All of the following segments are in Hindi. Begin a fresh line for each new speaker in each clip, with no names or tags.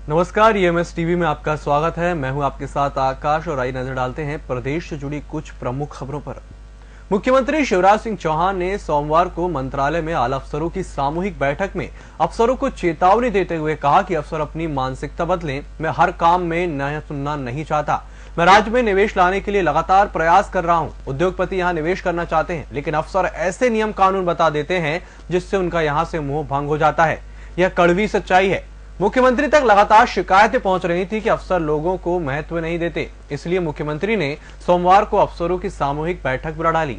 नमस्कार, ईएमएस टीवी में आपका स्वागत है। मैं हूं आपके साथ आकाश और आइए नजर डालते हैं प्रदेश से जुड़ी कुछ प्रमुख खबरों पर। मुख्यमंत्री शिवराज सिंह चौहान ने सोमवार को मंत्रालय में आला अफसरों की सामूहिक बैठक में अफसरों को चेतावनी देते हुए कहा कि अफसर अपनी मानसिकता बदलें। मैं हर काम में नया सुनना नहीं चाहता। मैं राज्य में निवेश लाने के लिए लगातार प्रयास कर रहा हूं। उद्योगपति यहां निवेश करना चाहते हैं, लेकिन अफसर ऐसे नियम कानून बता देते हैं जिससे उनका यहां से मोह भंग हो जाता है। यह कड़वी सच्चाई है। मुख्यमंत्री तक लगातार शिकायतें पहुंच रही थी कि अफसर लोगों को महत्व नहीं देते। इसलिए मुख्यमंत्री ने सोमवार को अफसरों की सामूहिक बैठक बुला ली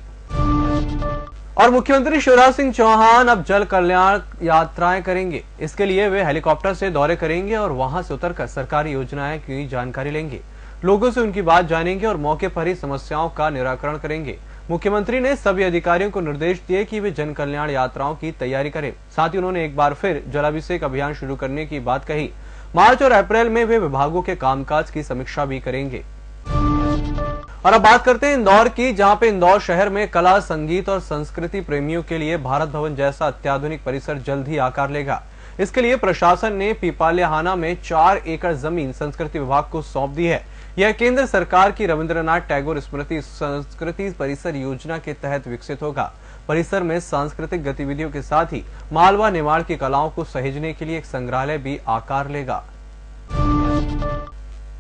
और मुख्यमंत्री शिवराज सिंह चौहान अब जल कल्याण यात्राएं करेंगे। इसके लिए वे हेलीकॉप्टर से दौरे करेंगे और वहां से उतरकर सरकारी योजनाएं की जानकारी लेंगे, लोगों से उनकी बात जानेंगे और मौके पर ही समस्याओं का निराकरण करेंगे। मुख्यमंत्री ने सभी अधिकारियों को निर्देश दिए कि वे जन कल्याण यात्राओं की तैयारी करें। साथ ही उन्होंने एक बार फिर जलाभिषेक अभियान शुरू करने की बात कही। मार्च और अप्रैल में वे विभागों के कामकाज की समीक्षा भी करेंगे। और अब बात करते हैं इंदौर की, जहां पे इंदौर शहर में कला, संगीत और संस्कृति प्रेमियों के लिए भारत भवन जैसा अत्याधुनिक परिसर जल्द ही आकार लेगा। इसके लिए प्रशासन ने पीपाल्याहाना में 4 एकड़ जमीन संस्कृति विभाग को सौंप दी है। यह केंद्र सरकार की रविंद्रनाथ टैगोर स्मृति संस्कृति परिसर योजना के तहत विकसित होगा। परिसर में सांस्कृतिक गतिविधियों के साथ ही मालवा निर्माण की कलाओं को सहेजने के लिए एक संग्रहालय भी आकार लेगा।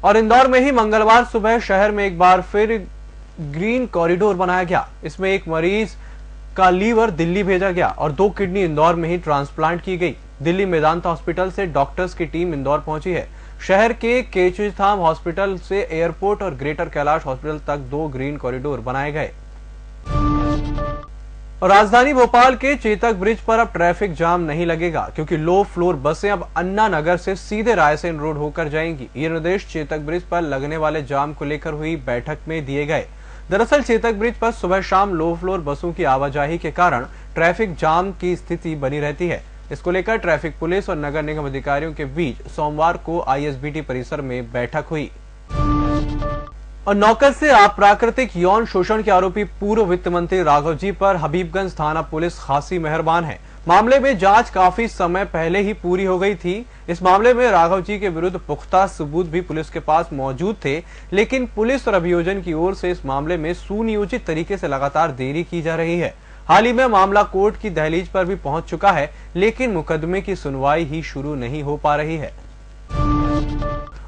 और इंदौर में ही मंगलवार सुबह शहर में एक बार फिर ग्रीन कॉरिडोर बनाया गया। इसमें एक मरीज का लीवर दिल्ली भेजा गया और 2 किडनी इंदौर में ही ट्रांसप्लांट की गई। दिल्ली मेदांता हॉस्पिटल से डॉक्टर्स की टीम इंदौर पहुंची है। शहर के केचुथाम हॉस्पिटल से एयरपोर्ट और ग्रेटर कैलाश हॉस्पिटल तक 2 ग्रीन कॉरिडोर बनाए गए। और राजधानी भोपाल के चेतक ब्रिज पर अब ट्रैफिक जाम नहीं लगेगा, क्योंकि लो फ्लोर बसें अब अन्ना नगर से सीधे रायसेन रोड होकर जाएंगी। ये निर्देश चेतक ब्रिज पर लगने वाले जाम को लेकर हुई बैठक में दिए गए। दरअसल चेतक ब्रिज पर सुबह शाम लो फ्लोर बसों की आवाजाही के कारण ट्रैफिक जाम की स्थिति बनी रहती है। इसको लेकर ट्रैफिक पुलिस और नगर निगम अधिकारियों के बीच सोमवार को आईएसबीटी परिसर में बैठक हुई। और नौकर से अप्राकृतिक यौन शोषण के आरोपी पूर्व वित्त मंत्री राघव जी पर हबीबगंज थाना पुलिस खासी मेहरबान है। मामले में जांच काफी समय पहले ही पूरी हो गई थी। इस मामले में राघव जी के विरुद्ध पुख्ता सबूत भी पुलिस के पास मौजूद थे, लेकिन पुलिस और अभियोजन की ओर से इस मामले में सुनियोजित तरीके से लगातार देरी की जा रही है। हाल ही में मामला कोर्ट की दहलीज पर भी पहुंच चुका है, लेकिन मुकदमे की सुनवाई ही शुरू नहीं हो पा रही है।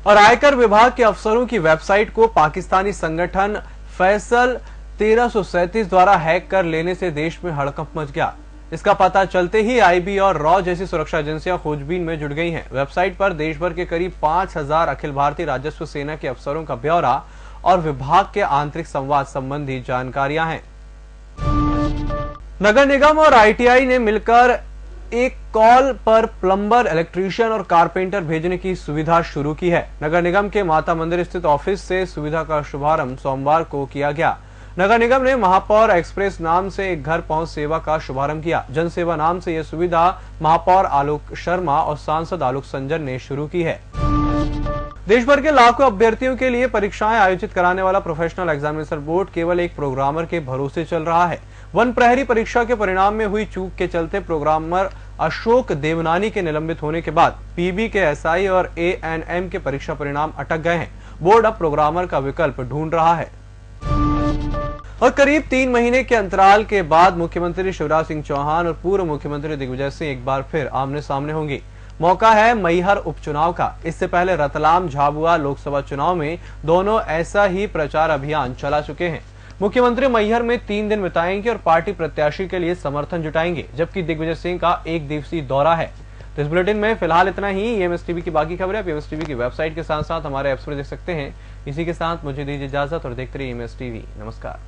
और आयकर विभाग के अफसरों की वेबसाइट को पाकिस्तानी संगठन फैसल 1337 द्वारा हैक कर लेने से देश में हड़कंप मच गया। इसका पता चलते ही आईबी और रॉ जैसी सुरक्षा एजेंसियां खोजबीन में जुट गई हैं। वेबसाइट पर देश भर के करीब 5000 अखिल भारतीय राजस्व सेना के अफसरों का ब्यौरा और विभाग के आंतरिक संवाद संबंधी जानकारियां हैं। नगर निगम और आईटीआई ने मिलकर एक कॉल पर प्लम्बर, इलेक्ट्रीशियन और कारपेंटर भेजने की सुविधा शुरू की है। नगर निगम के माता मंदिर स्थित ऑफिस से सुविधा का शुभारंभ सोमवार को किया गया। नगर निगम ने महापौर एक्सप्रेस नाम से एक घर पहुंच सेवा का शुभारंभ किया। जन सेवा नाम से यह सुविधा महापौर आलोक शर्मा और सांसद आलोक संजन ने शुरू की है। देश भर के लाखों अभ्यर्थियों के लिए परीक्षाएं आयोजित कराने वाला प्रोफेशनल एग्जामिनेशन बोर्ड केवल एक प्रोग्रामर के भरोसे चल रहा है। वन प्रहरी परीक्षा के परिणाम में हुई चूक के चलते प्रोग्रामर अशोक देवनानी के निलंबित होने के बाद पीबी के एसआई और एएनएम के परीक्षा परिणाम अटक गए हैं। बोर्ड अब प्रोग्रामर का विकल्प ढूंढ रहा है। और करीब 3 महीने के अंतराल के बाद मुख्यमंत्री शिवराज सिंह चौहान और पूर्व मुख्यमंत्री दिग्विजय सिंह एक बार फिर आमने सामने होंगे। मौका है मैहर उपचुनाव का। इससे पहले रतलाम झाबुआ लोकसभा चुनाव में दोनों ऐसा ही प्रचार अभियान चला चुके हैं। मुख्यमंत्री मैहर में 3 दिन बिताएंगे और पार्टी प्रत्याशी के लिए समर्थन जुटाएंगे, जबकि दिग्विजय सिंह का 1 दिवसीय दौरा है। तो इस बुलेटिन में फिलहाल इतना ही। ईएमएस टीवी की बाकी खबरें आप ईएमएस टीवी की वेबसाइट के साथ साथ हमारे ऐप्स पर देख सकते हैं। इसी के साथ मुझे दीजिए इजाजत और देखते रहिए ईएमएस टीवी। नमस्कार।